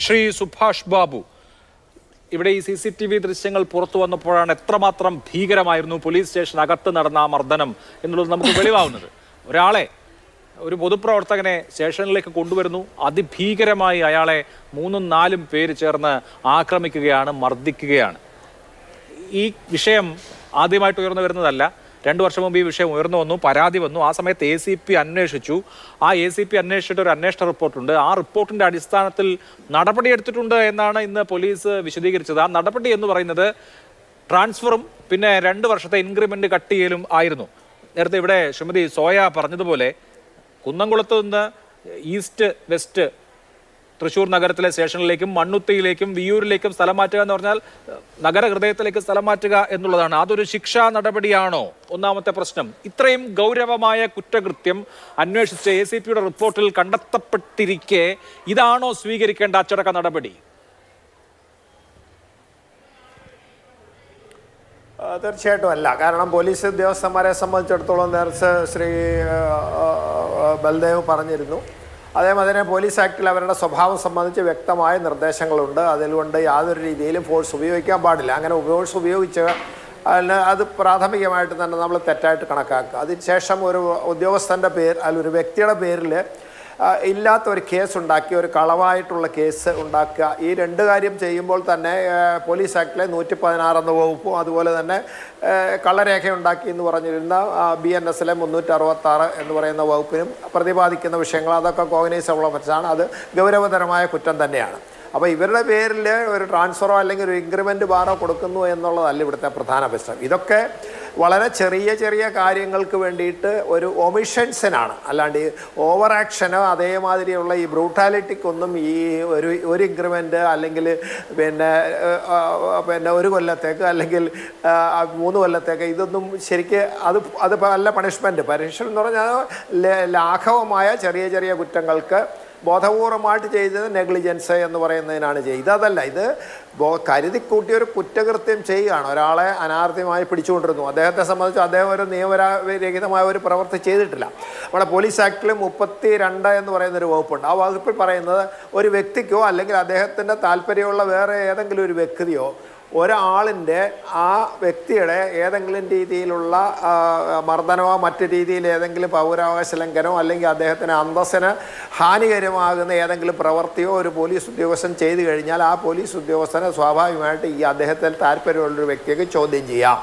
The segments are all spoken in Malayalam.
ശ്രീ സുഭാഷ് ബാബു, ഇവിടെ ഈ CCTV ദൃശ്യങ്ങൾ പുറത്തു വന്നപ്പോഴാണ് എത്രമാത്രം ഭീകരമായിരുന്നു പോലീസ് സ്റ്റേഷനകത്ത് നടന്ന ആ മർദ്ദനം എന്നുള്ളത് നമുക്ക് വെളിവാകുന്നത്. ഒരാളെ, ഒരു പൊതുപ്രവർത്തകനെ സ്റ്റേഷനിലേക്ക് കൊണ്ടുവരുന്നു, അതിഭീകരമായി അയാളെ 3-4 പേര് ചേർന്ന് ആക്രമിക്കുകയാണ്, മർദ്ദിക്കുകയാണ്. ഈ വിഷയം ആദ്യമായിട്ട് ഉയർന്നു വരുന്നതല്ല. 2 വർഷം മുമ്പ് ഈ വിഷയം ഉയർന്നു വന്നു, പരാതി വന്നു. ആ സമയത്ത് ACP അന്വേഷിച്ചു. ആ ACP അന്വേഷിച്ചിട്ട് ഒരു അന്വേഷണ റിപ്പോർട്ടുണ്ട്. ആ റിപ്പോർട്ടിന്റെ അടിസ്ഥാനത്തിൽ നടപടിയെടുത്തിട്ടുണ്ട് എന്നാണ് ഇന്ന് പോലീസ് വിശദീകരിച്ചത്. ആ നടപടി എന്ന് പറയുന്നത് ട്രാൻസ്ഫറും പിന്നെ 2 വർഷത്തെ ഇൻക്രിമെന്റ് കട്ട് ചെയ്യലും ആയിരുന്നു. നേരത്തെ ഇവിടെ ശ്രീമതി സോയ പറഞ്ഞതുപോലെ കുന്നംകുളത്ത് നിന്ന് ഈസ്റ്റ് വെസ്റ്റ് തൃശ്ശൂർ നഗരത്തിലെ സ്റ്റേഷനിലേക്കും മണ്ണുത്തിയിലേക്കും വിയ്യൂരിലേക്കും സ്ഥലം മാറ്റുക എന്ന് പറഞ്ഞാൽ നഗരഹൃദയത്തിലേക്ക് സ്ഥലം മാറ്റുക എന്നുള്ളതാണ്. അതൊരു ശിക്ഷാ നടപടിയാണോ? ഒന്നാമത്തെ പ്രശ്നം. ഇത്രയും ഗൗരവമായ കുറ്റകൃത്യം അന്വേഷിച്ച ACPയുടെ റിപ്പോർട്ടിൽ കണ്ടെത്തപ്പെട്ടിരിക്കെ ഇതാണോ സ്വീകരിക്കേണ്ട അച്ചടക്ക നടപടി? തീർച്ചയായിട്ടും അല്ല. കാരണം പോലീസ് ഉദ്യോഗസ്ഥന്മാരെ സംബന്ധിച്ചിടത്തോളം നേരത്തെ ശ്രീ ബൽദേവ് പറഞ്ഞിരുന്നു. അതേമാതിരി പോലീസ് ആക്ടിൽ അവരുടെ സ്വഭാവം സംബന്ധിച്ച് വ്യക്തമായ നിർദ്ദേശങ്ങളുണ്ട്. അതുകൊണ്ട് യാതൊരു രീതിയിലും ഫോഴ്സ് ഉപയോഗിക്കാൻ പാടില്ല. അങ്ങനെ ഫോഴ്സ് ഉപയോഗിച്ച് അത് പ്രാഥമികമായിട്ട് തന്നെ നമ്മൾ തെറ്റായിട്ട് കണക്കാക്കുക. അതിനുശേഷം ഒരു ഉദ്യോഗസ്ഥൻ്റെ അല്ലെങ്കിൽ ഒരു വ്യക്തിയുടെ പേരിൽ ഇല്ലാത്ത ഒരു കേസ് ഉണ്ടാക്കി, ഒരു കളവായിട്ടുള്ള കേസ് ഉണ്ടാക്കുക, ഈ 2 കാര്യം ചെയ്യുമ്പോൾ തന്നെ പോലീസ് ആക്ടിലെ 116 എന്ന വകുപ്പും അതുപോലെ തന്നെ കള്ളരേഖ ഉണ്ടാക്കി എന്ന് പറഞ്ഞിരുന്ന BNSലെ 366 എന്ന് പറയുന്ന വകുപ്പിനും പ്രതിപാദിക്കുന്ന വിഷയങ്ങൾ, അതൊക്കെ കോഗ്നൈസബിൾ ഒഫൻസാണ്. അത് ഗൗരവതരമായ കുറ്റം തന്നെയാണ്. അപ്പോൾ ഇവരുടെ പേരിൽ ഒരു ട്രാൻസ്ഫറോ അല്ലെങ്കിൽ ഒരു ഇൻക്രിമെൻറ്റ് ബാറോ കൊടുക്കുന്നു എന്നുള്ളതല്ല ഇവിടുത്തെ പ്രധാന പ്രശ്നം. ഇതൊക്കെ വളരെ ചെറിയ ചെറിയ കാര്യങ്ങൾക്ക് വേണ്ടിയിട്ട് ഒരു ഒമിഷൻസിനാണ്. അല്ലാണ്ട് ഈ ഓവർ ആക്ഷനോ അതേമാതിരിയുള്ള ഈ ബ്രൂട്ടാലിറ്റിക്കൊന്നും ഈ ഒരു ഇൻക്രിമെൻറ്റ് അല്ലെങ്കിൽ പിന്നെ 1 കൊല്ലത്തേക്ക് അല്ലെങ്കിൽ 3 കൊല്ലത്തേക്ക് ഇതൊന്നും ശരിക്ക് അത് നല്ല പണിഷ്മെൻറ്റ് എന്ന് പറഞ്ഞാൽ ലാഘവമായ ചെറിയ ചെറിയ കുറ്റങ്ങൾക്ക് ബോധപൂർവമായിട്ട് ചെയ്തത് നെഗ്ലിജൻസ് എന്ന് പറയുന്നതിനാണ് ചെയ്യുക. ഇതല്ല, ഇത് കരുതിക്കൂട്ടി ഒരു കുറ്റകൃത്യം ചെയ്യുകയാണ്. ഒരാളെ അനാർഥ്യമായി പിടിച്ചുകൊണ്ടിരുന്നു. അദ്ദേഹത്തെ സംബന്ധിച്ച് അദ്ദേഹം ഒരു നിയമരഹിതമായ ഒരു പ്രവൃത്തി ചെയ്തിട്ടില്ല. നമ്മുടെ പോലീസ് ആക്ടിൽ 32 എന്ന് പറയുന്നൊരു വകുപ്പുണ്ട്. ആ വകുപ്പിൽ പറയുന്നത് ഒരു വ്യക്തിക്കോ അല്ലെങ്കിൽ അദ്ദേഹത്തിൻ്റെ താല്പര്യമുള്ള വേറെ ഏതെങ്കിലും ഒരു വ്യക്തിയോ ഒരാളിൻ്റെ ആ വ്യക്തിയുടെ ഏതെങ്കിലും രീതിയിലുള്ള മർദ്ദനമോ മറ്റു രീതിയിൽ ഏതെങ്കിലും പൗരാവകാശ ലംഘനമോ അല്ലെങ്കിൽ അദ്ദേഹത്തിന് അന്തസ്സിന് ഹാനികരമാകുന്ന ഏതെങ്കിലും പ്രവൃത്തിയോ ഒരു പോലീസ് ഉദ്യോഗസ്ഥൻ ചെയ്തു കഴിഞ്ഞാൽ ആ പോലീസ് ഉദ്യോഗസ്ഥനെ സ്വാഭാവികമായിട്ട് ഈ അദ്ദേഹത്തിന് താല്പര്യമുള്ളൊരു വ്യക്തിക്ക് ചോദ്യം ചെയ്യാം.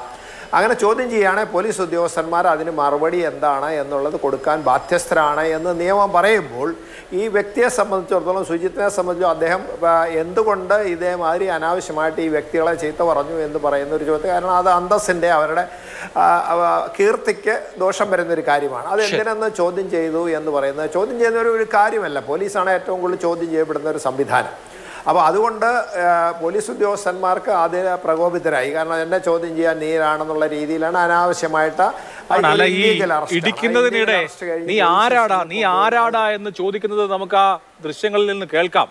അങ്ങനെ ചോദ്യം ചെയ്യുകയാണെങ്കിൽ പോലീസ് ഉദ്യോഗസ്ഥന്മാർ അതിന് മറുപടി എന്താണ് എന്നുള്ളത് കൊടുക്കാൻ ബാധ്യസ്ഥരാണ് എന്ന് നിയമം പറയുമ്പോൾ ഈ വ്യക്തിയെ സംബന്ധിച്ചിടത്തോളം, സുജിത്തിനെ സംബന്ധിച്ചോ, അദ്ദേഹം എന്തുകൊണ്ട് ഇതേമാതിരി അനാവശ്യമായിട്ട് ഈ വ്യക്തികളെ ചീത്ത പറഞ്ഞു എന്ന് പറയുന്ന ഒരു ചോദ്യം. കാരണം അത് അന്തസ്സിൻ്റെ അവരുടെ കീർത്തിക്ക് ദോഷം വരുന്നൊരു കാര്യമാണ്. അത് എന്തിനെന്ന് ചോദ്യം ചെയ്തു എന്ന് പറയുന്നത് ചോദ്യം ചെയ്യുന്ന ഒരു കാര്യമല്ല. പോലീസാണ് ഏറ്റവും കൂടുതൽ ചോദ്യം ചെയ്യപ്പെടുന്ന ഒരു സംവിധാനം. അപ്പോൾ അതുകൊണ്ട് പോലീസ് ഉദ്യോഗസ്ഥന്മാർക്ക് അതിന് പ്രകോപിതരായി. കാരണം എന്നെ ചോദ്യം ചെയ്യാൻ നീരാണെന്നുള്ള രീതിയിലാണ് അനാവശ്യമായിട്ട് ഇടിക്കുന്നതിനിടെ നീ ആരാടാ എന്ന് ചോദിക്കുന്നത് നമുക്ക് ആ ദൃശ്യങ്ങളിൽ നിന്ന് കേൾക്കാം.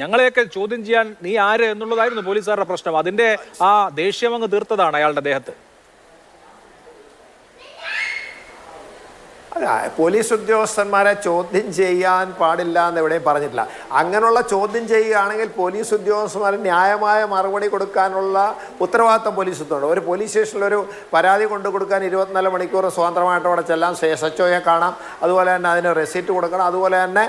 ഞങ്ങളെയൊക്കെ ചോദ്യം ചെയ്യാൻ നീ ആര് എന്നുള്ളതായിരുന്നു പോലീസുകാരുടെ പ്രശ്നം. അതിന്റെ ആ ദേഷ്യം അങ്ങ് തീർത്തതാണ് അയാളുടെ ദേഹത്ത്. അല്ല, പോലീസ് ഉദ്യോഗസ്ഥന്മാരെ ചോദ്യം ചെയ്യാൻ പാടില്ല എന്ന് എവിടെയും പറഞ്ഞിട്ടില്ല. അങ്ങനെയുള്ള ചോദ്യം ചെയ്യുകയാണെങ്കിൽ പോലീസ് ഉദ്യോഗസ്ഥന്മാർ ന്യായമായ മറുപടി കൊടുക്കാനുള്ള ഉത്തരവാദിത്വം പോലീസ് ഉണ്ട്. ഒരു പോലീസ് സ്റ്റേഷനിലൊരു പരാതി കൊണ്ടു കൊടുക്കാൻ 24 മണിക്കൂർ സ്വതന്ത്രമായിട്ട് അവിടെ ചെല്ലാം. SHOയെ കാണാം. അതുപോലെ തന്നെ അതിന് റെസിപ്റ്റ് കൊടുക്കണം. അതുപോലെ തന്നെ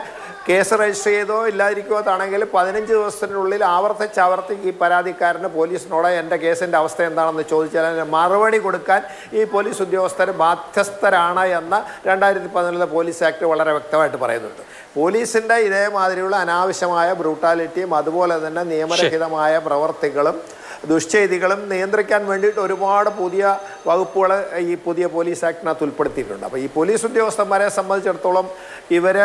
കേസ് രജിസ്റ്റർ ചെയ്തോ ഇല്ലാതിരിക്കുവാണെങ്കിൽ 15 ദിവസത്തിനുള്ളിൽ ആവർത്തിച്ച് ഈ പരാതിക്കാരന് പോലീസിനോട് എൻ്റെ കേസിൻ്റെ അവസ്ഥ എന്താണെന്ന് ചോദിച്ചാൽ അതിന് മറുപടി കൊടുക്കാൻ ഈ പോലീസ് ഉദ്യോഗസ്ഥർ ബാധ്യസ്ഥരാണ് എന്ന് 2014 പോലീസ് ആക്ട് വളരെ വ്യക്തമായിട്ട് പറയുന്നുണ്ട്. പോലീസിൻ്റെ ഇതേമാതിരിയുള്ള അനാവശ്യമായ ബ്രൂട്ടാലിറ്റിയും അതുപോലെ തന്നെ നിയമരഹിതമായ പ്രവർത്തികളും ദുഷ്ചെയ്തികളും നിയന്ത്രിക്കാൻ വേണ്ടിയിട്ട് ഒരുപാട് പുതിയ വകുപ്പുകൾ ഈ പുതിയ പോലീസ് ആക്ടിനകത്ത് ഉൾപ്പെടുത്തിയിട്ടുണ്ട്. അപ്പോൾ ഈ പോലീസ് ഉദ്യോഗസ്ഥന്മാരെ സംബന്ധിച്ചിടത്തോളം ഇവർ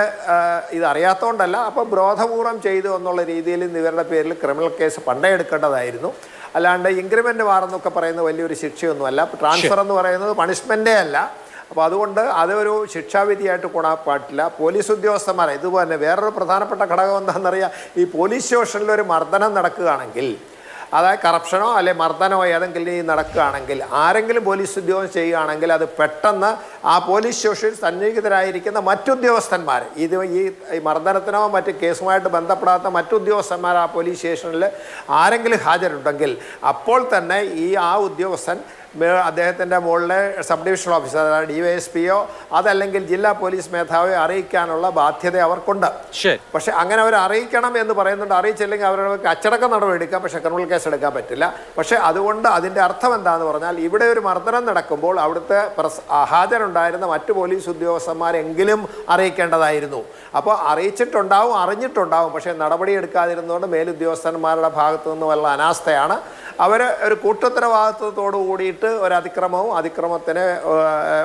ഇതറിയാത്തതുകൊണ്ടല്ല, അപ്പോൾ ബോധപൂർവം ചെയ്തു എന്നുള്ള രീതിയിൽ ഇവരുടെ പേരിൽ ക്രിമിനൽ കേസ് പണ്ടേ എടുക്കേണ്ടതായിരുന്നു. അല്ലാണ്ട് ഇൻക്രിമെൻ്റ് മാറുന്നൊക്കെ പറയുന്നത് വലിയൊരു ശിക്ഷയൊന്നുമല്ല. ട്രാൻസ്ഫർ എന്ന് പറയുന്നത് പണിഷ്മെൻറ്റേ അല്ല. അപ്പോൾ അതുകൊണ്ട് അതൊരു ശിക്ഷാവിധിയായിട്ട് കൂടാൻ പാടില്ല. പോലീസ് ഉദ്യോഗസ്ഥന്മാരെ ഇതുപോലെ വേറൊരു പ്രധാനപ്പെട്ട ഘടകം എന്താണെന്നറിയാം. ഈ പോലീസ് സ്റ്റേഷനിലൊരു മർദ്ദനം നടക്കുകയാണെങ്കിൽ അതായത് കറപ്ഷനോ അല്ലെ മർദ്ദനമോ ഏതെങ്കിലും ഈ നടക്കുകയാണെങ്കിൽ ആരെങ്കിലും പോലീസ് ഉദ്യോഗം ചെയ്യുകയാണെങ്കിൽ അത് പെട്ടെന്ന് ആ പോലീസ് സ്റ്റേഷനിൽ സന്നിഹിതരായിരിക്കുന്ന മറ്റുദ്യോഗസ്ഥന്മാർ ഈ മർദ്ദനത്തിനോ മറ്റ് കേസുമായിട്ട് ബന്ധപ്പെടാത്ത മറ്റുദ്യോഗസ്ഥന്മാർ ആ പോലീസ് സ്റ്റേഷനിൽ ആരെങ്കിലും ഹാജരുണ്ടെങ്കിൽ അപ്പോൾ തന്നെ ആ ഉദ്യോഗസ്ഥൻ അദ്ദേഹത്തിൻ്റെ മുകളിലെ സബ് ഡിവിഷണൽ ഓഫീസർ DYSPയോ അതല്ലെങ്കിൽ ജില്ലാ പോലീസ് മേധാവിയെ അറിയിക്കാനുള്ള ബാധ്യത അവർക്കുണ്ട്. പക്ഷെ അങ്ങനെ അവർ അറിയിക്കണം എന്ന് പറയുന്നുണ്ട്. അറിയിച്ചില്ലെങ്കിൽ അവർക്ക് അച്ചടക്ക നടപടി എടുക്കാം, പക്ഷേ ക്രിമിനൽ കേസ് എടുക്കാൻ പറ്റില്ല. പക്ഷേ അതുകൊണ്ട് അതിൻ്റെ അർത്ഥം എന്താണെന്ന് പറഞ്ഞാൽ ഇവിടെ ഒരു മർദ്ദനം നടക്കുമ്പോൾ അവിടുത്തെ ഹാജരുണ്ടായിരുന്ന മറ്റു പോലീസ് ഉദ്യോഗസ്ഥന്മാരെങ്കിലും അറിയിക്കേണ്ടതായിരുന്നു. അപ്പോൾ അറിയിച്ചിട്ടുണ്ടാവും, അറിഞ്ഞിട്ടുണ്ടാവും, പക്ഷേ നടപടി എടുക്കാതിരുന്നതുകൊണ്ട് മേലുദ്യോഗസ്ഥന്മാരുടെ ഭാഗത്തു നിന്ന് വല്ല അനാസ്ഥയാണ്. അവർ ഒരു കൂട്ടുത്തരവാദിത്വത്തോടു കൂടിയിട്ട് ഒരു അതിക്രമത്തിന്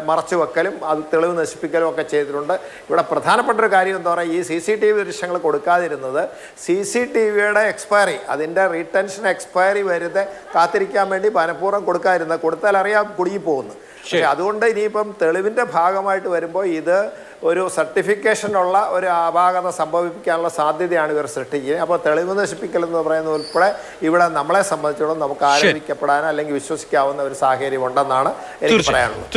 മറച്ചു വെക്കലും അത് തെളിവ് നശിപ്പിക്കലും ഒക്കെ ചെയ്തിട്ടുണ്ട്. ഇവിടെ പ്രധാനപ്പെട്ട ഒരു കാര്യം എന്താ പറയുക, ഈ CCTV ദൃശ്യങ്ങൾ കൊടുക്കാതിരുന്നത് CCTVയുടെ എക്സ്പയറി, അതിൻ്റെ റീടെൻഷൻ എക്സ്പയറി വരുന്നത് കാത്തിരിക്കാൻ വേണ്ടി മനഃപൂർവ്വം കൊടുത്താൽ അറിയാം കുടുങ്ങിപ്പോകുന്നു. പക്ഷെ അതുകൊണ്ട് ഇനിയിപ്പം തെളിവിൻ്റെ ഭാഗമായിട്ട് വരുമ്പോൾ ഇത് ഒരു സർട്ടിഫിക്കേഷനുള്ള ഒരു അപാകത സംഭവിക്കാനുള്ള സാധ്യതയാണ് ഇവർ സൃഷ്ടിക്കുന്നത്. അപ്പോൾ തെളിവ് നശിപ്പിക്കൽ എന്ന് പറയുന്നത് ഉൾപ്പെടെ ഇവിടെ നമ്മളെ സംബന്ധിച്ചിടത്തോളം നമുക്ക് ആരോപിക്കപ്പെടാനോ അല്ലെങ്കിൽ വിശ്വസിക്കാവുന്ന ഒരു സാഹചര്യം ഉണ്ടെന്നാണ് എനിക്ക് പറയാനുള്ളത്.